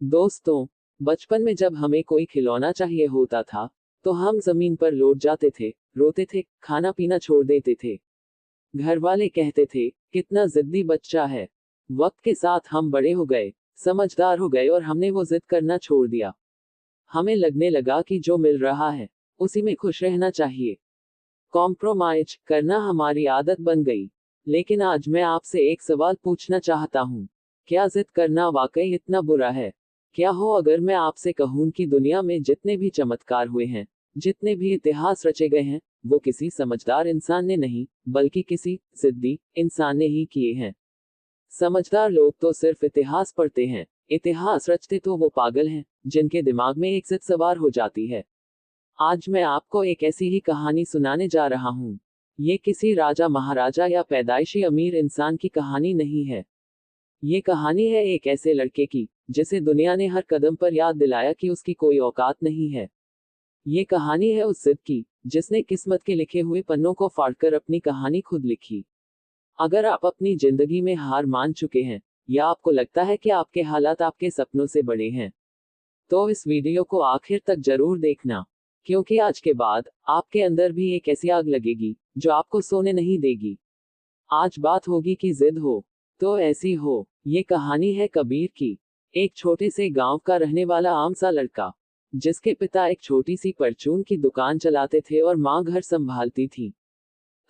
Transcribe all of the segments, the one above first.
दोस्तों, बचपन में जब हमें कोई खिलौना चाहिए होता था, तो हम जमीन पर लौट जाते थे, रोते थे, खाना पीना छोड़ देते थे। घर वाले कहते थे, कितना जिद्दी बच्चा है। वक्त के साथ हम बड़े हो गए, समझदार हो गए और हमने वो जिद करना छोड़ दिया। हमें लगने लगा कि जो मिल रहा है, उसी में खुश रहना चाहिए। कॉम्प्रोमाइज करना हमारी आदत बन गई। लेकिन आज मैं आपसे एक सवाल पूछना चाहता हूँ। क्या जिद करना वाकई इतना बुरा है? क्या हो अगर मैं आपसे कहूँ कि दुनिया में जितने भी चमत्कार हुए हैं, जितने भी इतिहास रचे गए हैं, वो किसी समझदार इंसान ने नहीं, बल्कि किसी जिद्दी इंसान ने ही किए हैं। समझदार लोग तो सिर्फ इतिहास पढ़ते हैं, इतिहास रचते तो वो पागल हैं, जिनके दिमाग में एक जिद सवार हो जाती है। आज मैं आपको एक ऐसी ही कहानी सुनाने जा रहा हूँ। ये किसी राजा महाराजा या पैदाइशी अमीर इंसान की कहानी नहीं है। ये कहानी है एक ऐसे लड़के की, जिसे दुनिया ने हर कदम पर याद दिलाया कि उसकी कोई औकात नहीं है। ये कहानी है उस जिद की, जिसने किस्मत के लिखे हुए पन्नों को फाड़कर अपनी कहानी खुद लिखी। अगर आप अपनी जिंदगी में हार मान चुके हैं, या आपको लगता है कि आपके हालात आपके सपनों से बड़े हैं, तो इस वीडियो को आखिर तक जरूर देखना। क्योंकि आज के बाद आपके अंदर भी एक ऐसी आग लगेगी, जो आपको सोने नहीं देगी। आज बात होगी कि जिद हो तो ऐसी हो। ये कहानी है कबीर की। एक छोटे से गांव का रहने वाला आम सा लड़का, जिसके पिता एक छोटी सी परचून की दुकान चलाते थे और माँ घर संभालती थी।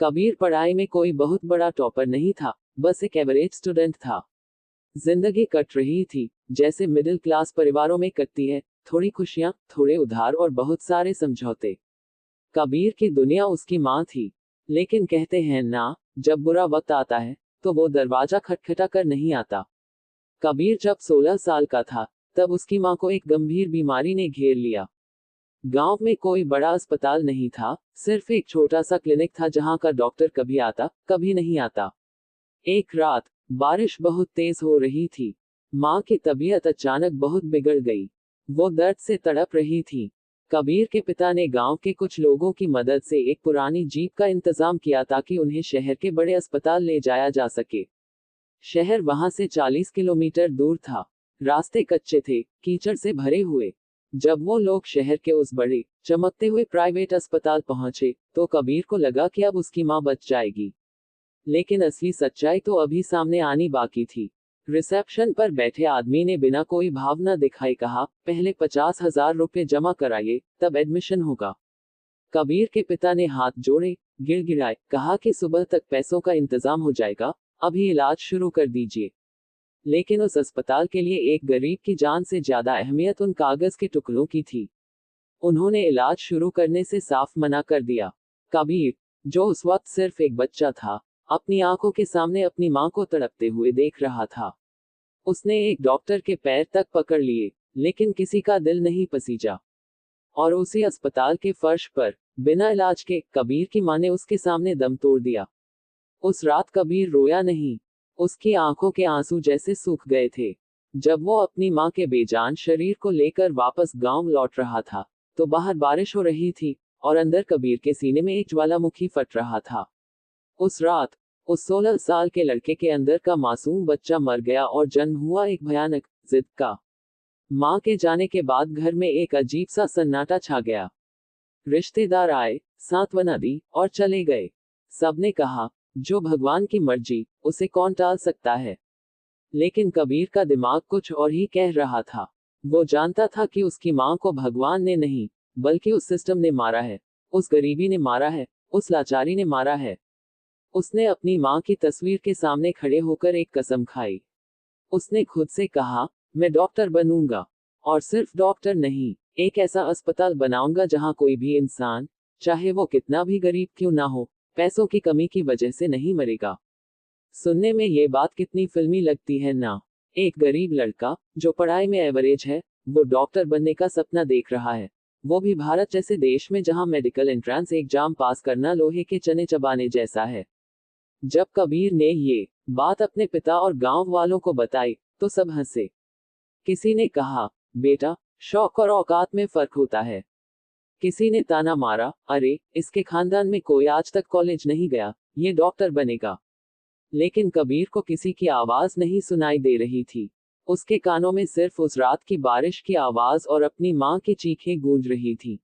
कबीर पढ़ाई में कोई बहुत बड़ा टॉपर नहीं था, बस एक एवरेज स्टूडेंट था। जिंदगी कट रही थी, जैसे मिडिल क्लास परिवारों में कटती है, थोड़ी खुशियां, थोड़े उधार और बहुत सारे समझौते। कबीर की दुनिया उसकी माँ थी। लेकिन कहते हैं ना, जब बुरा वक्त आता है, तो वो दरवाजा खटखटा कर नहीं आता। कबीर जब 16 साल का था, तब उसकी माँ को एक गंभीर बीमारी ने घेर लिया। गांव में कोई बड़ा अस्पताल नहीं था, सिर्फ एक छोटा सा क्लिनिक था जहां का डॉक्टर कभी आता, कभी नहीं आता। एक रात, बारिश बहुत तेज हो रही थी। माँ की तबीयत अचानक बहुत बिगड़ गई। वो दर्द से तड़प रही थी। कबीर के पिता ने गांव के कुछ लोगों की मदद से एक पुरानी जीप का इंतजाम किया ताकि उन्हें शहर के बड़े अस्पताल ले जाया जा सके। शहर वहां से 40 किलोमीटर दूर था। रास्ते कच्चे थे, कीचड़ से भरे हुए। जब वो लोग शहर के उस बड़े, चमकते हुए प्राइवेट अस्पताल पहुंचे, तो कबीर को लगा कि अब उसकी माँ बच जाएगी। लेकिन असली सच्चाई तो अभी सामने आनी बाकी थी। रिसेप्शन पर बैठे आदमी ने बिना कोई भावना दिखाए कहा, पहले 50,000 रुपए जमा कराइए, तब एडमिशन होगा। कबीर के पिता ने हाथ जोड़े, गिड़गिड़ाए, कहा कि सुबह तक पैसों का इंतजाम हो जाएगा, अभी इलाज शुरू कर दीजिए। लेकिन उस अस्पताल के लिए एक गरीब की जान से ज्यादा अहमियत उन कागज के टुकड़ों की थी। उन्होंने इलाज शुरू करने से साफ मना कर दिया। कबीर, जो उस वक्त सिर्फ एक बच्चा था, अपनी आंखों के सामने अपनी मां को तड़पते हुए देख रहा था। उसने एक डॉक्टर के पैर तक पकड़ लिए, लेकिन किसी का दिल नहीं पसीजा। और उसी अस्पताल के फर्श पर, बिना इलाज के, कबीर की मां ने उसके सामने दम तोड़ दिया। उस रात कबीर रोया नहीं। उसकी आंखों के आंसू जैसे सूख गए थे। जब वो अपनी मां के बेजान शरीर को लेकर वापस गांव लौट रहा था, तो बाहर बारिश हो रही थी, और अंदर कबीर के सीने में एक ज्वालामुखी फट रहा था। उस रात, उस 16 साल के लड़के के अंदर का मासूम बच्चा मर गया और जन्म हुआ एक भयानक जिद का। मां के जाने के बाद घर में एक अजीब सा सन्नाटा छा गया। रिश्तेदार आए, सांत्वना दी, और चले गए। सबने कहा, जो भगवान की मर्जी, उसे कौन टाल सकता है। लेकिन कबीर का दिमाग कुछ और ही कह रहा था। वो जानता था कि उसकी मां को भगवान ने नहीं, बल्कि उस सिस्टम ने मारा है, उस गरीबी ने मारा है, उस लाचारी ने मारा है। उसने अपनी मां की तस्वीर के सामने खड़े होकर एक कसम खाई। उसने खुद से कहा, मैं डॉक्टर बनूंगा। और सिर्फ डॉक्टर नहीं, एक ऐसा अस्पताल बनाऊंगा जहां कोई भी इंसान, चाहे वो कितना भी गरीब क्यों ना हो, पैसों की कमी की वजह से नहीं मरेगा। सुनने में ये बात कितनी फिल्मी लगती है ना। एक गरीब लड़का, जो पढ़ाई में एवरेज है, वो डॉक्टर बनने का सपना देख रहा है। वो भी भारत जैसे देश में जहां मेडिकल एंट्रेंस एग्जाम पास करना लोहे के चने चबाने जैसा है। जब कबीर ने ये बात अपने पिता और गांव वालों को बताई, तो सब हंसे। किसी ने कहा, बेटा, शौक और औकात में फर्क होता है। किसी ने ताना मारा, अरे, इसके खानदान में कोई आज तक कॉलेज नहीं गया, ये डॉक्टर बनेगा। लेकिन कबीर को किसी की आवाज नहीं सुनाई दे रही थी। उसके कानों में सिर्फ उस रात की बारिश की आवाज और अपनी माँ की चीखें गूंज रही थी।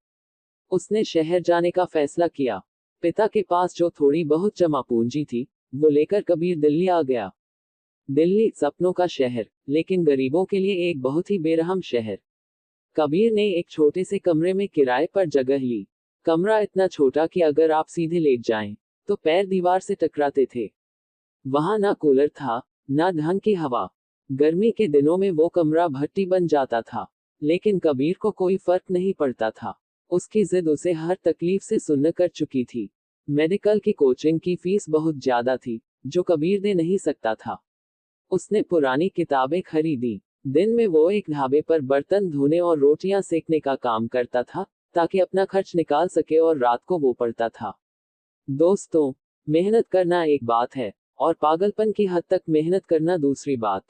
उसने शहर जाने का फैसला किया। पिता के पास जो थोड़ी बहुत जमा पूंजी थी, वो लेकर कबीर दिल्ली आ गया। दिल्ली सपनों का शहर, लेकिन गरीबों के लिए एक बहुत ही बेरहम शहर। कबीर ने एक छोटे से कमरे में किराए पर जगह ली। कमरा इतना छोटा कि अगर आप सीधे लेट जाएं, तो पैर दीवार से टकराते थे। वहां ना कूलर था, ना ढंग की हवा। गर्मी के दिनों में वो कमरा भट्टी बन जाता था, लेकिन कबीर को कोई फर्क नहीं पड़ता था। उसकी जिद उसे हर तकलीफ से सुन्न कर चुकी थी। मेडिकल की कोचिंग की फीस बहुत ज्यादा थी, जो कबीर दे नहीं सकता था। उसने पुरानी किताबें खरीदी। दिन में वो एक ढाबे पर बर्तन धोने और रोटियां सेकने का काम करता था, ताकि अपना खर्च निकाल सके, और रात को वो पढ़ता था। दोस्तों, मेहनत करना एक बात है, और पागलपन की हद तक मेहनत करना दूसरी बात।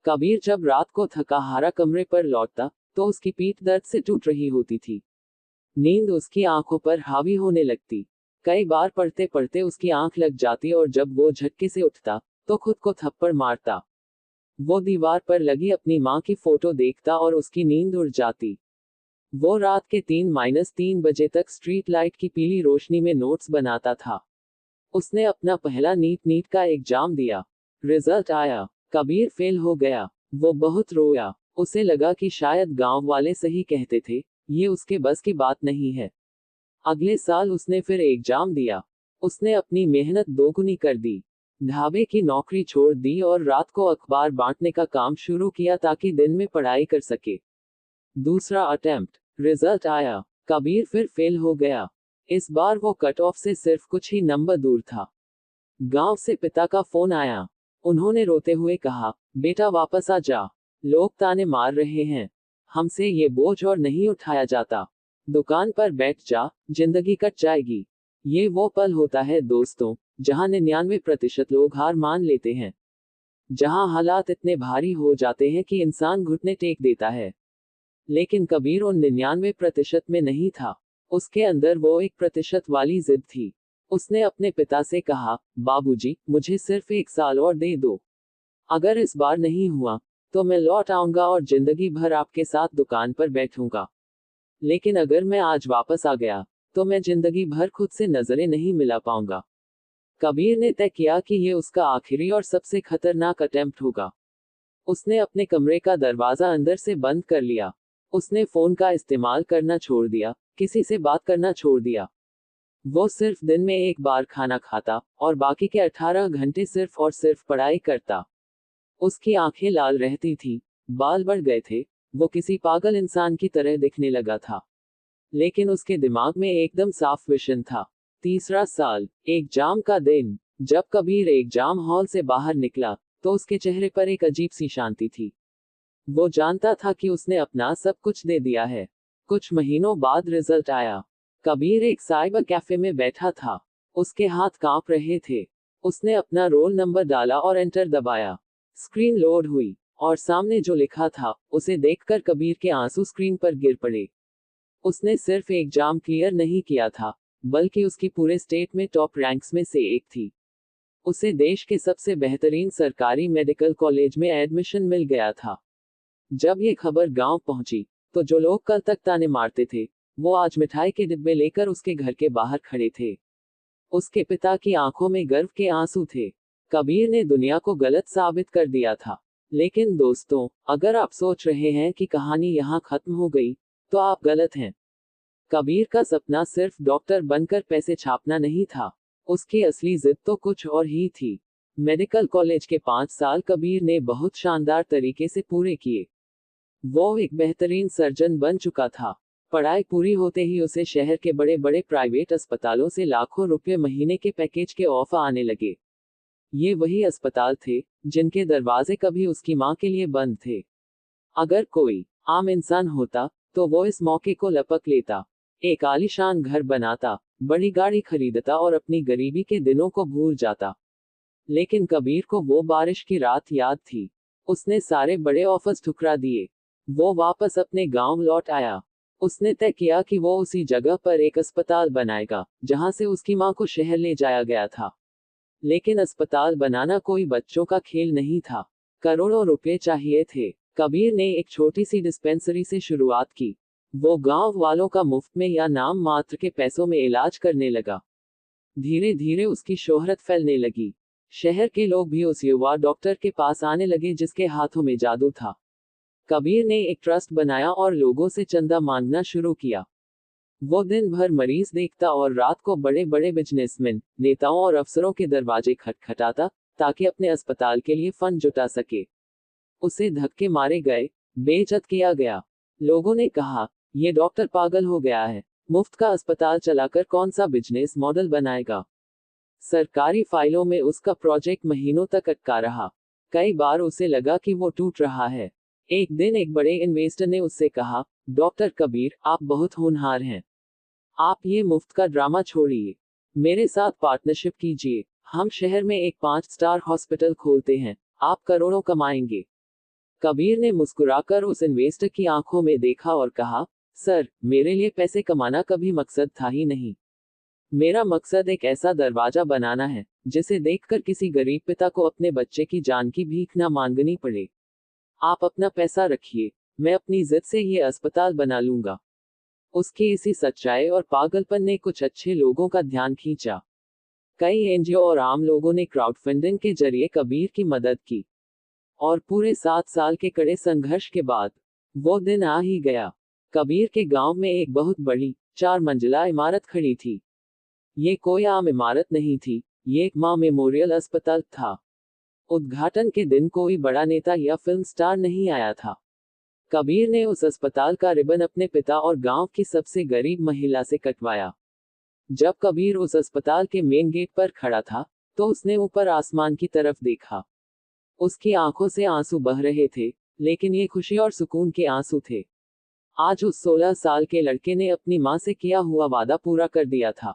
कबीर जब रात को थका हारा कमरे पर लौटता, तो उसकी पीठ दर्द से टूट रही होती थी। नींद उसकी आंखों पर हावी होने लगती। कई बार पढ़ते पढ़ते उसकी आंख लग जाती, और जब वो झटके से उठता, तो खुद को थप्पड़ मारता। वो दीवार पर लगी अपनी माँ की फोटो देखता और उसकी नींद उड़ जाती। वो रात के 3-3 बजे तक स्ट्रीट लाइट की पीली रोशनी में नोट्स बनाता था। उसने अपना पहला नीट का एग्जाम दिया। रिजल्ट आया, कबीर फेल हो गया। वो बहुत रोया। उसे लगा कि शायद गांव वाले सही कहते थे, ये उसके बस की बात नहीं है। अगले साल उसने फिर एग्जाम दिया। उसने अपनी मेहनत दोगुनी कर दी। ढाबे की नौकरी छोड़ दी और रात को अखबार बांटने का काम शुरू किया, ताकि दिन में पढ़ाई कर सके। दूसरा अटेम्प्ट, रिजल्ट आया, कबीर फिर फेल हो गया। इस बार वो कट ऑफ से सिर्फ कुछ ही नंबर दूर था। गांव से पिता का फोन आया। उन्होंने रोते हुए कहा, बेटा वापस आ जा, लोग ताने मार रहे हैं, हमसे ये बोझ और नहीं उठाया जाता। दुकान पर बैठ जा, जिंदगी कट जाएगी। ये वो पल होता है दोस्तों, जहां 99% लोग हार मान लेते हैं। जहां हालात इतने भारी हो जाते हैं कि इंसान घुटने टेक देता है। लेकिन कबीर उन 99% में नहीं था। उसके अंदर वो 1% वाली जिद थी। उसने अपने पिता से कहा, बाबूजी, मुझे सिर्फ 1 साल और दे दो। अगर इस बार नहीं हुआ, तो मैं लौट आऊंगा और जिंदगी भर आपके साथ दुकान पर बैठूंगा। लेकिन अगर मैं आज वापस आ गया, तो मैं जिंदगी भर खुद से नजरें नहीं मिला पाऊंगा। कबीर ने तय किया कि ये उसका आखिरी और सबसे खतरनाक अटेम्प्ट होगा। उसने अपने कमरे का दरवाजा अंदर से बंद कर लिया। उसने फोन का इस्तेमाल करना छोड़ दिया, किसी से बात करना छोड़ दिया। वो सिर्फ दिन में एक बार खाना खाता, और बाकी के 18 घंटे सिर्फ और सिर्फ पढ़ाई करता। उसकी आंखें लाल रहती थी, बाल बढ़ गए थे, वो किसी पागल इंसान की तरह दिखने लगा था। लेकिन उसके दिमाग में एकदम साफ विजन था। तीसरा साल, एग्जाम का दिन। जब कबीर एग्जाम हॉल से बाहर निकला, तो उसके चेहरे पर एक अजीब सी शांति थी। वो जानता था कि उसने अपना सब कुछ दे दिया है। कुछ महीनों बाद रिजल्ट आया। कबीर एक साइबर कैफे में बैठा था। उसके हाथ कांप रहे थे। उसने अपना रोल नंबर डाला और एंटर दबाया। स्क्रीन लोड हुई, और सामने जो लिखा था, उसे देखकर कबीर के आंसू स्क्रीन पर गिर पड़े। उसने सिर्फ एग्जाम क्लियर नहीं किया था, बल्कि उसकी पूरे स्टेट में टॉप रैंक्स में से एक थी। उसे देश के सबसे बेहतरीन सरकारी मेडिकल कॉलेज में एडमिशन मिल गया था। जब ये खबर गांव पहुंची, तो जो लोग कल तक ताने मारते थे, वो आज मिठाई के डिब्बे लेकर उसके घर के बाहर खड़े थे। उसके पिता की आंखों में गर्व के आंसू थे। कबीर ने दुनिया को गलत साबित कर दिया था। लेकिन दोस्तों, अगर आप सोच रहे हैं कि कहानी यहाँ खत्म हो गई, तो आप गलत हैं। कबीर का सपना सिर्फ डॉक्टर बनकर पैसे छापना नहीं था। उसकी असली जिद तो कुछ और ही थी। मेडिकल कॉलेज के 5 साल कबीर ने बहुत शानदार तरीके से पूरे किए। वो एक बेहतरीन सर्जन बन चुका था। पढ़ाई पूरी होते ही उसे शहर के बड़े बड़े प्राइवेट अस्पतालों से लाखों रुपए महीने के पैकेज के ऑफर आने लगे। ये वही अस्पताल थे, जिनके दरवाजे कभी उसकी माँ के लिए बंद थे। अगर कोई आम इंसान होता, तो वो इस मौके को लपक लेता। एक आलीशान घर बनाता, बड़ी गाड़ी खरीदता और अपनी गरीबी के दिनों को भूल जाता। लेकिन कबीर को वो बारिश की रात याद थी। उसने सारे बड़े ऑफर्स ठुकरा दिए। वो वापस अपने गांव लौट आया। उसने तय किया कि वो उसी जगह पर एक अस्पताल बनाएगा, जहां से उसकी मां को शहर ले जाया गया था। लेकिन अस्पताल बनाना कोई बच्चों का खेल नहीं था। करोड़ों रुपए चाहिए थे। कबीर ने एक छोटी सी डिस्पेंसरी से शुरुआत की। वो गांव वालों का मुफ्त में या नाम मात्र के पैसों में इलाज करने लगा। धीरे धीरे उसकी शोहरत फैलने लगी। शहर के लोग भी उस युवा डॉक्टर के पास आने लगे जिसके हाथों में जादू था। कबीर ने एक ट्रस्ट बनाया और लोगों से चंदा मांगना शुरू किया। वो दिन भर मरीज देखता और रात को बड़े बड़े बिजनेसमैन, नेताओं और अफसरों के दरवाजे खटखटाता ताकि अपने अस्पताल के लिए फंड जुटा सके। उसे धक्के मारे गए, बेइज्जत किया गया। लोगों ने कहा, ये डॉक्टर पागल हो गया है, मुफ्त का अस्पताल चलाकर कौन सा बिजनेस मॉडल बनाएगा। सरकारी फाइलों में उसका प्रोजेक्ट महीनों तक अटका रहा। कई बार उसे लगा कि वो टूट रहा है। एक दिन एक बड़े इन्वेस्टर ने उससे कहा, डॉक्टर कबीर, आप बहुत होनहार हैं। आप ये मुफ्त का ड्रामा छोड़िए, मेरे साथ पार्टनरशिप कीजिए। हम शहर में एक 5 स्टार हॉस्पिटल खोलते हैं, आप करोड़ों कमाएंगे। कबीर ने मुस्कुराकर उस इन्वेस्टर की आंखों में देखा और कहा, सर, मेरे लिए पैसे कमाना कभी मकसद था ही नहीं। मेरा मकसद एक ऐसा दरवाजा बनाना है जिसे देखकर किसी गरीब पिता को अपने बच्चे की जान की भीख ना मांगनी पड़े। आप अपना पैसा रखिए, मैं अपनी जिद से ये अस्पताल बना लूंगा। उसकी इसी सच्चाई और पागलपन ने कुछ अच्छे लोगों का ध्यान खींचा। कई एनजीओ और आम लोगों ने क्राउडफंडिंग के जरिए कबीर की मदद की। और पूरे 7 साल के कड़े संघर्ष के बाद वो दिन आ ही गया। कबीर के गांव में एक बहुत बड़ी 4 मंजिला इमारत खड़ी थी। ये कोई आम इमारत नहीं थी, ये एक मां मेमोरियल अस्पताल था। उद्घाटन के दिन कोई बड़ा नेता या फिल्म स्टार नहीं आया था। कबीर ने उस अस्पताल का रिबन अपने पिता और गांव की सबसे गरीब महिला से कटवाया। जब कबीर उस अस्पताल के मेन गेट पर खड़ा था, तो उसने ऊपर आसमान की तरफ देखा। उसकी आंखों से आंसू बह रहे थे, लेकिन ये खुशी और सुकून के आंसू थे। आज उस 16 साल के लड़के ने अपनी मां से किया हुआ वादा पूरा कर दिया था।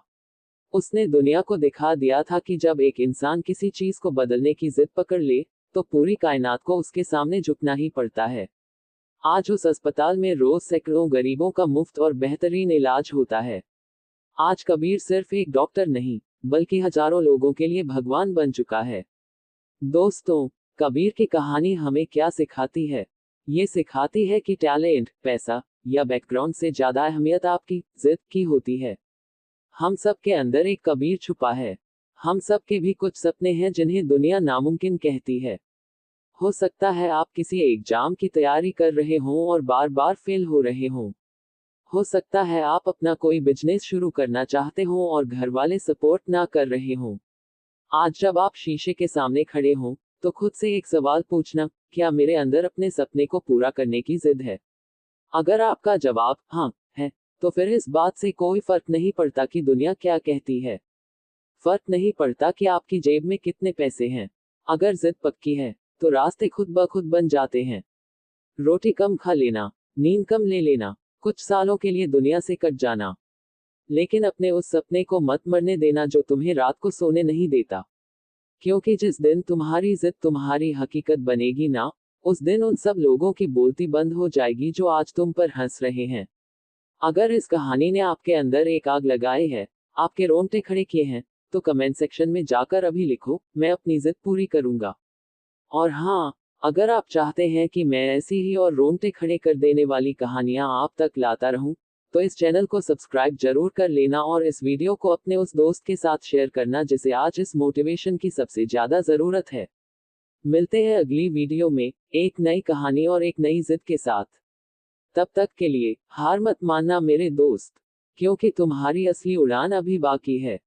उसने दुनिया को दिखा दिया था कि जब एक इंसान किसी चीज को बदलने की जिद पकड़ ले, तो पूरी कायनात को उसके सामने झुकना ही पड़ता है। आज उस अस्पताल में रोज सैकड़ों गरीबों का मुफ्त और बेहतरीन इलाज होता है। आज कबीर सिर्फ एक डॉक्टर नहीं, बल्कि हजारों लोगों के लिए भगवान बन चुका है। दोस्तों, कबीर की कहानी हमें क्या सिखाती है? ये सिखाती है कि टैलेंट, पैसा या बैकग्राउंड से ज्यादा अहमियत आपकी जिद की होती है। हम सब के अंदर एक कबीर छुपा है। हम सब के भी कुछ सपने हैं जिन्हें दुनिया नामुमकिन कहती है। हो सकता है आप किसी एग्जाम की तैयारी कर रहे हों और बार बार फेल हो रहे हों। हो सकता है आप अपना कोई बिजनेस शुरू करना चाहते हों और घर वाले सपोर्ट ना कर रहे हों। आज जब आप शीशे के सामने खड़े हों, तो खुद से एक सवाल पूछना, क्या मेरे अंदर अपने सपने को पूरा करने की जिद है? अगर आपका जवाब हाँ है, तो फिर इस बात से कोई फर्क नहीं पड़ता कि दुनिया क्या कहती है। फर्क नहीं पड़ता कि आपकी जेब में कितने पैसे हैं। अगर जिद पक्की है, तो रास्ते खुद ब खुद बन जाते हैं। रोटी कम खा लेना, नींद कम ले लेना, कुछ सालों के लिए दुनिया से कट जाना, लेकिन अपने उस सपने को मत मरने देना जो तुम्हें रात को सोने नहीं देता। क्योंकि जिस दिन तुम्हारी जिद तुम्हारी हकीकत बनेगी ना, उस दिन उन सब लोगों की बोलती बंद हो जाएगी जो आज तुम पर हंस रहे हैं। अगर इस कहानी ने आपके अंदर एक आग लगाई है, आपके रोंगटे खड़े किए हैं, तो कमेंट सेक्शन में जाकर अभी लिखो, मैं अपनी जिद पूरी करूंगा। और हाँ, अगर आप चाहते हैं कि मैं ऐसी ही और रोंगटे खड़े कर देने वाली कहानियां आप तक लाता रहूं, तो इस चैनल को सब्सक्राइब जरूर कर लेना और इस वीडियो को अपने उस दोस्त के साथ शेयर करना जिसे आज इस मोटिवेशन की सबसे ज्यादा जरूरत है। मिलते हैं अगली वीडियो में, एक नई कहानी और एक नई जिद के साथ। तब तक के लिए हार मत मानना मेरे दोस्त, क्योंकि तुम्हारी असली उड़ान अभी बाकी है।